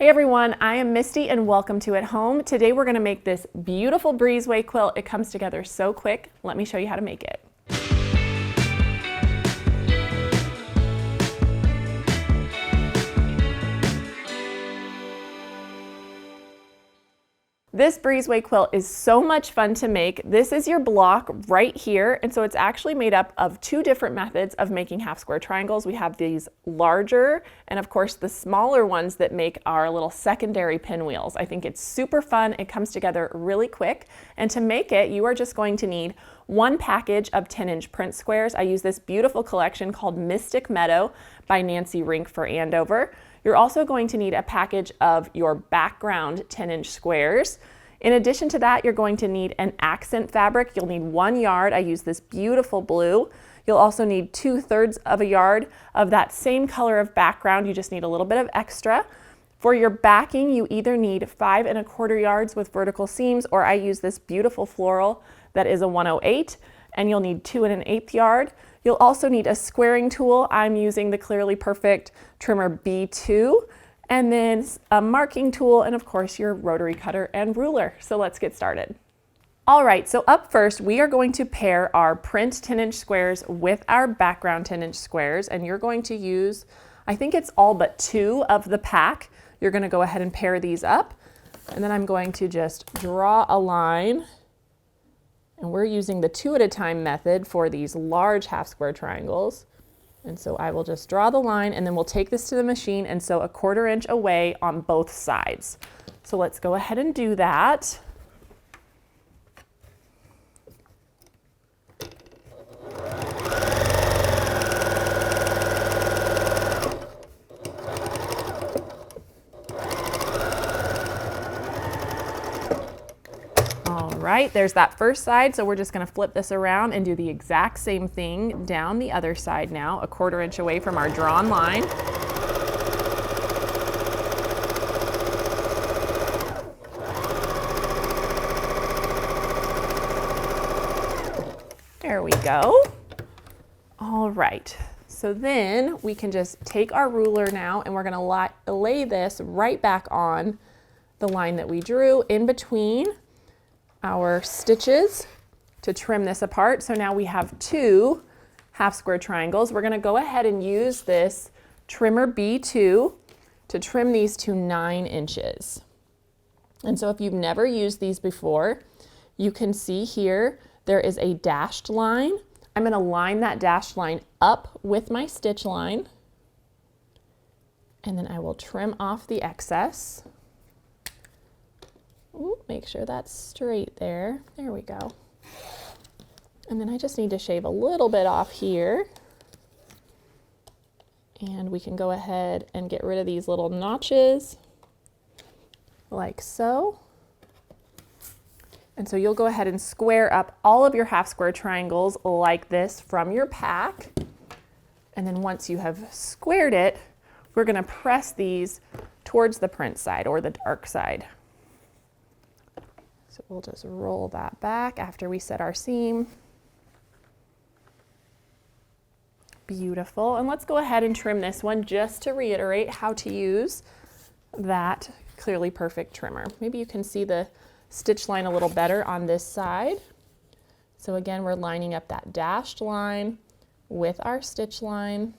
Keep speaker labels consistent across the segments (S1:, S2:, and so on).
S1: Hey everyone, I am Misty and welcome to At Home. Today we're going to make this beautiful Breezeway quilt. It comes together so quick. Let me show you how to make it. This Breezeway quilt is so much fun to make. This is your block right here, and so it's actually made up of two different methods of making half square triangles. We have these larger and of course the smaller ones that make our little secondary pinwheels. I think it's super fun. It comes together really quick, and to make it you are just going to need one package of 10-inch print squares. I use this beautiful collection called Meadow by Nancy Rink for Andover. You're also going to need a package of your background 10-inch squares. In addition to that, you're going to need an accent fabric. You'll need 1 yard. I use this beautiful blue. You'll also need 2/3 of a yard of that same color of background. You just need a little bit of extra. For your backing, you either need 5 1/4 yards with vertical seams, or I use this beautiful floral that is a 108, and you'll need 2 1/8 yard. You'll also need a squaring tool. I'm using the Clearly Perfect Trimmer B2, and then a marking tool, and of course your rotary cutter and ruler. So let's get started. All right, so up first, we are going to pair our print 10-inch squares with our background 10-inch squares, and you're going to use, I think it's all but 2 of the pack. You're going to go ahead and pair these up, and then I'm going to just draw a line. And we're using the 2 at a time method for these large half square triangles. And so I will just draw the line, and then we'll take this to the machine and sew 1/4 inch away on both sides. So let's go ahead and do that. Right, there's that first side, so we're just going to flip this around and do the exact same thing down the other side now, 1/4 inch away from our drawn line. There we go. All right, so then we can just take our ruler now, and we're going to lay this right back on the line that we drew in between our stitches to trim this apart. So now we have 2 half square triangles. We're going to go ahead and use this trimmer B2 to trim these to 9 inches. And so if you've never used these before, you can see here there is a dashed line. I'm going to line that dashed line up with my stitch line, and then I will trim off the excess. Ooh, make sure that's straight there. There we go. And then I just need to shave a little bit off here. And we can go ahead and get rid of these little notches, like so. And so you'll go ahead and square up all of your half square triangles like this from your pack. And then once you have squared it, we're going to press these towards the print side or the dark side. So we'll just roll that back after we set our seam. Beautiful. And let's go ahead and trim this one just to reiterate how to use that Clearly Perfect trimmer. Maybe you can see the stitch line a little better on this side. So again, we're lining up that dashed line with our stitch line.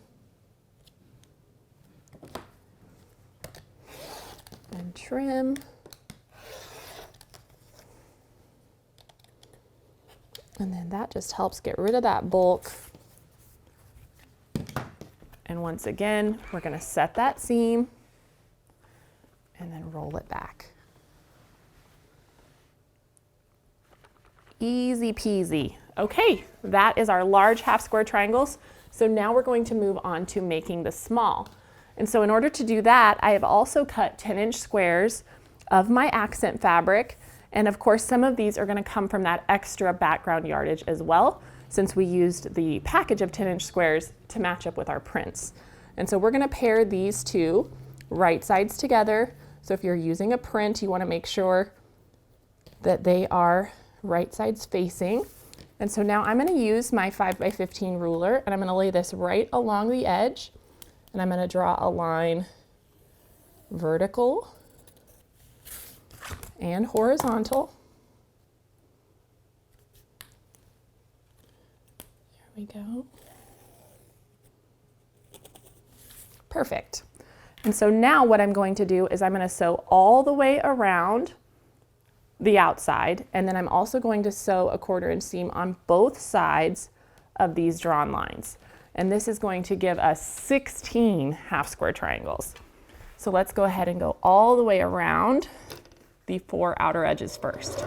S1: And trim. And then that just helps get rid of that bulk. And once again, we're going to set that seam and then roll it back. Easy peasy. Okay, that is our large half square triangles. So now we're going to move on to making the small. And so in order to do that, I have also cut 10-inch squares of my accent fabric. And of course, some of these are going to come from that extra background yardage as well, since we used the package of 10-inch squares to match up with our prints. And so we're going to pair these 2 right sides together. So if you're using a print, you want to make sure that they are right sides facing. And so now I'm going to use my 5x15 ruler, and I'm going to lay this right along the edge, and I'm going to draw a line vertical and horizontal. There we go. Perfect. And so now what I'm going to do is I'm going to sew all the way around the outside, and then I'm also going to sew a 1/4 inch seam on both sides of these drawn lines. And this is going to give us 16 half square triangles. So let's go ahead and go all the way around the 4 outer edges first.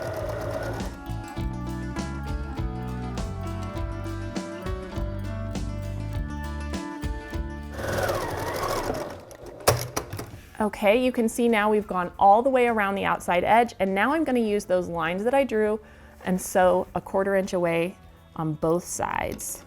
S1: Okay, you can see now we've gone all the way around the outside edge, and now I'm going to use those lines that I drew and sew a 1/4 inch away on both sides.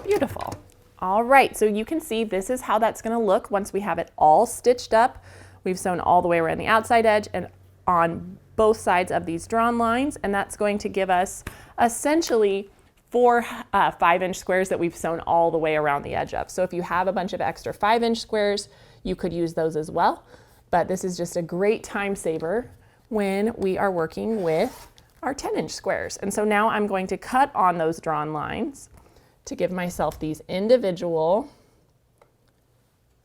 S1: Beautiful. All right, so you can see this is how that's going to look once we have it all stitched up. We've sewn all the way around the outside edge and on both sides of these drawn lines, and that's going to give us essentially 4 5-inch squares that we've sewn all the way around the edge of. So if you have a bunch of extra 5-inch squares, you could use those as well, but this is just a great time saver when we are working with our 10-inch squares. And so now I'm going to cut on those drawn lines to give myself these individual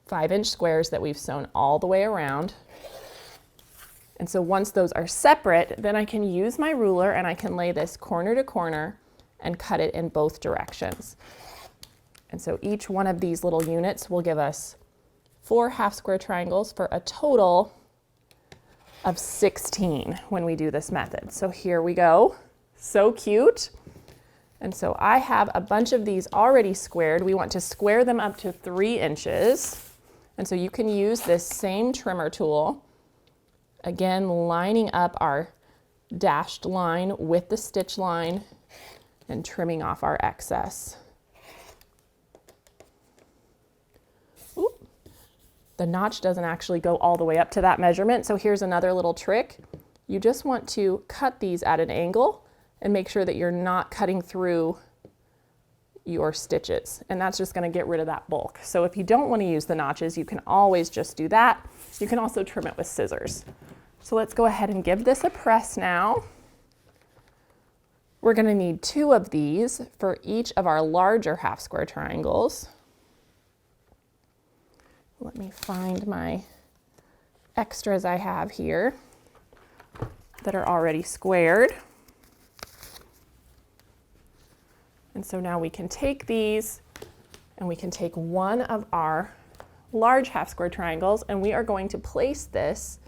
S1: 5-inch squares that we've sewn all the way around. And so once those are separate, then I can use my ruler and I can lay this corner to corner and cut it in both directions. And so each one of these little units will give us 4 half square triangles for a total of 16 when we do this method. So here we go. So cute. And so I have a bunch of these already squared. We want to square them up to 3 inches. And so you can use this same trimmer tool. Again, lining up our dashed line with the stitch line and trimming off our excess. Ooh. The notch doesn't actually go all the way up to that measurement, so here's another little trick. You just want to cut these at an angle and make sure that you're not cutting through your stitches, and that's just going to get rid of that bulk. So if you don't want to use the notches, you can always just do that. You can also trim it with scissors. So let's go ahead and give this a press now. We're going to need 2 of these for each of our larger half square triangles. Let me find my extras I have here that are already squared. And so now we can take these and we can take one of our large half square triangles, and we are going to place this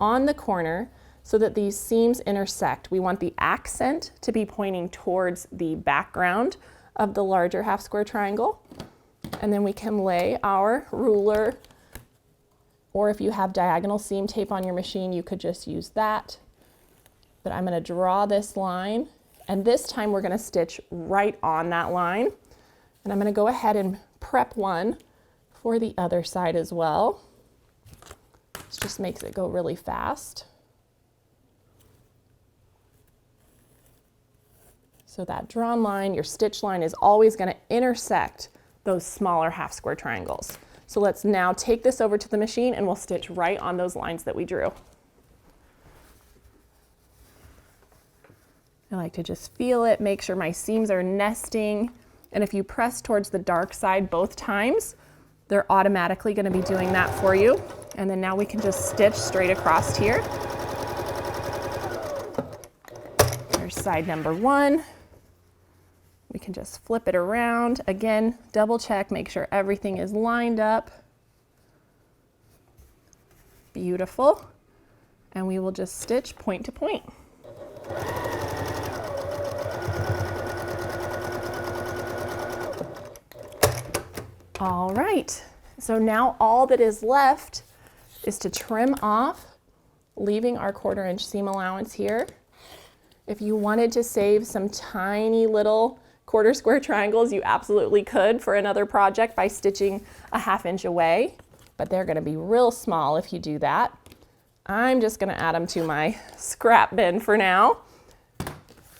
S1: on the corner so that these seams intersect. We want the accent to be pointing towards the background of the larger half square triangle. And then we can lay our ruler, or if you have diagonal seam tape on your machine, you could just use that. But I'm going to draw this line, and this time we're going to stitch right on that line. And I'm going to go ahead and prep one for the other side as well. This just makes it go really fast. So that drawn line, your stitch line, is always going to intersect those smaller half square triangles. So let's now take this over to the machine and we'll stitch right on those lines that we drew. I like to just feel it, make sure my seams are nesting. And if you press towards the dark side both times, they're automatically going to be doing that for you. And then now we can just stitch straight across here. There's side number 1. We can just flip it around. Again, double check, make sure everything is lined up. Beautiful. And we will just stitch point to point. All right, so now all that is left is to trim off, leaving our 1/4 inch seam allowance here. If you wanted to save some tiny little 1/4 square triangles, you absolutely could for another project by stitching a 1/2 inch away, but they're going to be real small if you do that. I'm just going to add them to my scrap bin for now.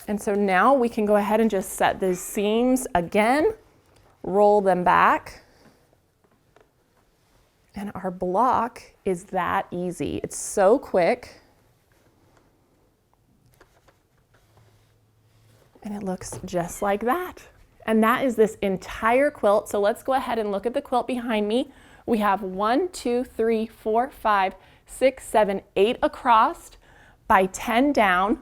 S1: And so now we can go ahead and just set these seams again, roll them back, and our block is that easy. It's so quick. And it looks just like that. And that is this entire quilt. So let's go ahead and look at the quilt behind me. We have 1, 2, 3, 4, 5, 6, 7, 8 across by 10 down.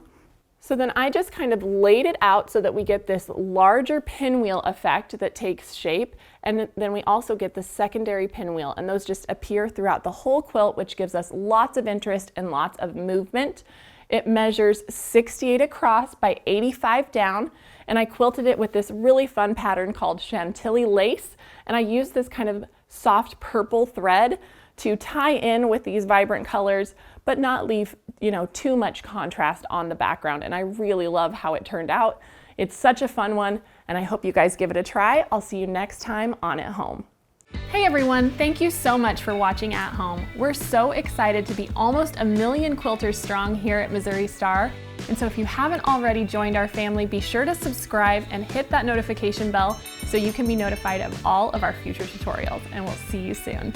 S1: So then I just kind of laid it out so that we get this larger pinwheel effect that takes shape. And then we also get the secondary pinwheel, and those just appear throughout the whole quilt, which gives us lots of interest and lots of movement. It measures 68 across by 85 down, and I quilted it with this really fun pattern called Chantilly lace. And I used this kind of soft purple thread to tie in with these vibrant colors, but not leave, too much contrast on the background. And I really love how it turned out. It's such a fun one, and I hope you guys give it a try. I'll see you next time on At Home. Hey everyone, thank you so much for watching At Home. We're so excited to be almost 1 million quilters strong here at Missouri Star. And so if you haven't already joined our family, be sure to subscribe and hit that notification bell so you can be notified of all of our future tutorials. And we'll see you soon.